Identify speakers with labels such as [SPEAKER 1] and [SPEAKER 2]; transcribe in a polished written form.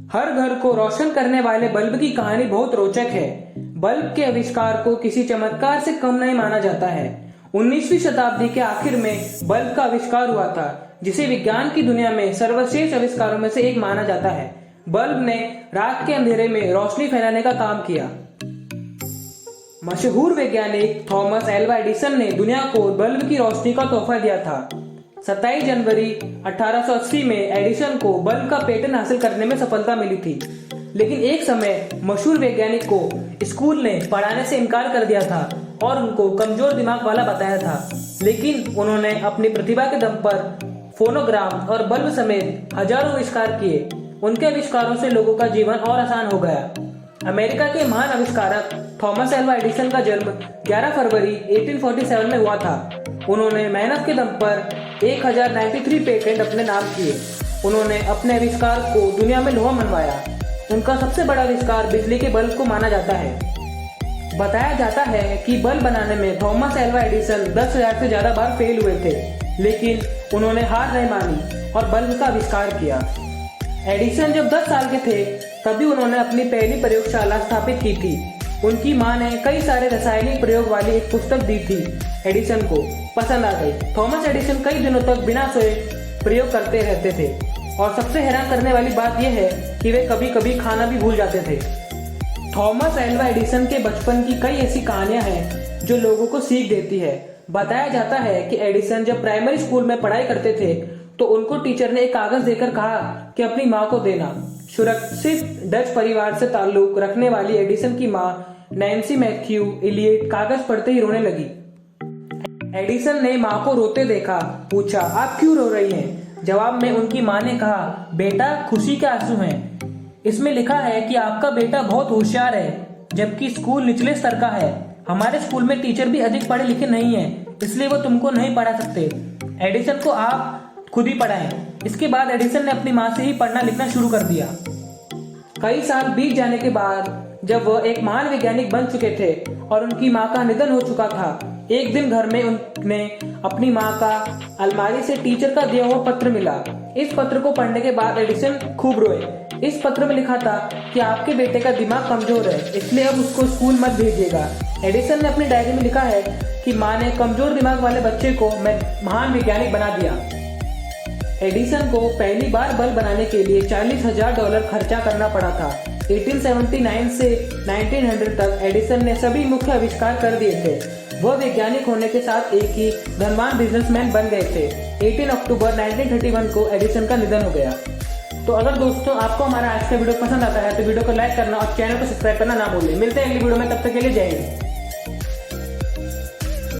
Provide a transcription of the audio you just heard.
[SPEAKER 1] हर घर को रोशन करने वाले बल्ब की कहानी बहुत रोचक है। बल्ब के आविष्कार को किसी चमत्कार से कम नहीं माना जाता है। 19वीं शताब्दी के आखिर में बल्ब का आविष्कार हुआ था, जिसे विज्ञान की दुनिया में सर्वश्रेष्ठ आविष्कारों में से एक माना जाता है। बल्ब ने रात के अंधेरे में रोशनी फैलाने का काम किया। मशहूर वैज्ञानिक थॉमस एल्वा एडिसन ने दुनिया को बल्ब की रोशनी का तोहफा दिया था। 27 जनवरी 1880 में एडिसन को बल्ब का पेटेंट हासिल करने में सफलता मिली थी, लेकिन एक समय मशहूर वैज्ञानिक को स्कूल ने पढ़ाने से इनकार कर दिया था और उनको कमजोर दिमाग वाला बताया था। लेकिन उन्होंने अपनी प्रतिभा के दम पर फोनोग्राम और बल्ब समेत हजारों आविष्कार किए। उनके आविष्कारों से लोगों का जीवन और आसान हो गया। अमेरिका के महान आविष्कारक थॉमस एल्वा एडिसन का जन्म 11 फरवरी 1847 में हुआ था। उन्होंने मेहनत के दम पर 1093 पेटेंट अपने नाम किए। उन्होंने अपने आविष्कार को दुनिया में लोहा मनवाया। उनका सबसे बड़ा आविष्कार बिजली के बल्ब को माना जाता है। बताया जाता है कि बल्ब बनाने में थॉमस एल्वा एडिसन 10,000 से ज्यादा बार फेल हुए थे, लेकिन उन्होंने हार नहीं मानी और बल्ब का आविष्कार किया। एडिसन जब 10 साल के थे तभी उन्होंने अपनी पहली प्रयोगशाला स्थापित की थी। उनकी मां ने कई सारे रासायनिक प्रयोग वाली एक पुस्तक दी थी। एडिसन को पसंद आ गई। थॉमस एडिसन कई दिनों तक बिना सोए प्रयोग करते रहते थे और सबसे हैरान करने वाली बात यह है कि वे कभी कभी खाना भी भूल जाते थे। थॉमस एल्वा एडिसन के बचपन की कई ऐसी कहानियां हैं जो लोगों को सीख देती है। बताया जाता है कि एडिसन जब प्राइमरी स्कूल में पढ़ाई करते थे तो उनको टीचर ने एक कागज देकर कहा कि अपनी माँ को देना। सुरक्षित डच परिवार से ताल्लुक रखने वाली एडिसन की माँ नैन्सी मैथ्यू इलियट कागज पढ़ते ही रोने लगी। एडिसन ने माँ को रोते देखा। पूछा, आप क्यों रो रही हैं? जवाब में उनकी माँ ने कहा, बेटा, खुशी के आंसू हैं। इसमें लिखा है कि आपका बेटा बहुत होशियार है, जबकि स्कूल निचले स्तर का है। हमारे स्कूल में टीचर भी अधिक पढ़े लिखे नहीं हैं, इसलिए वो तुमको नहीं पढ़ा सकते। एडिसन को आप खुद ही पढ़ाएं। इसके बाद एडिसन ने अपनी माँ से ही पढ़ना लिखना शुरू कर दिया। कई साल बीत जाने के बाद जब वह एक महान वैज्ञानिक बन चुके थे और उनकी माँ का निधन हो चुका था, एक दिन घर में उन्हें अपनी माँ का अलमारी से टीचर का दिया हुआ पत्र मिला। इस पत्र को पढ़ने के बाद एडिसन खूब रोए। इस पत्र में लिखा था कि आपके बेटे का दिमाग कमजोर है, इसलिए अब उसको स्कूल मत भेजिएगा। एडिसन ने अपनी डायरी में लिखा है कि माँ ने कमजोर दिमाग वाले बच्चे को महान वैज्ञानिक बना दिया। एडिसन को पहली बार बल्ब बनाने के लिए $40,000 खर्चा करना पड़ा था। 1879 से 1900 तक एडिसन ने सभी मुख्य आविष्कार कर दिए थे। वह वैज्ञानिक होने के साथ एक ही धनवान बिजनेसमैन बन गए थे। 18 अक्टूबर 1931 को एडिसन का निधन हो गया। तो अगर दोस्तों आपको हमारा आज का वीडियो पसंद आता है तो वीडियो को लाइक करना और चैनल को सब्सक्राइब करना ना भूलें। मिलते हैं अगली वीडियो में, तब तक के लिए जय हिंद।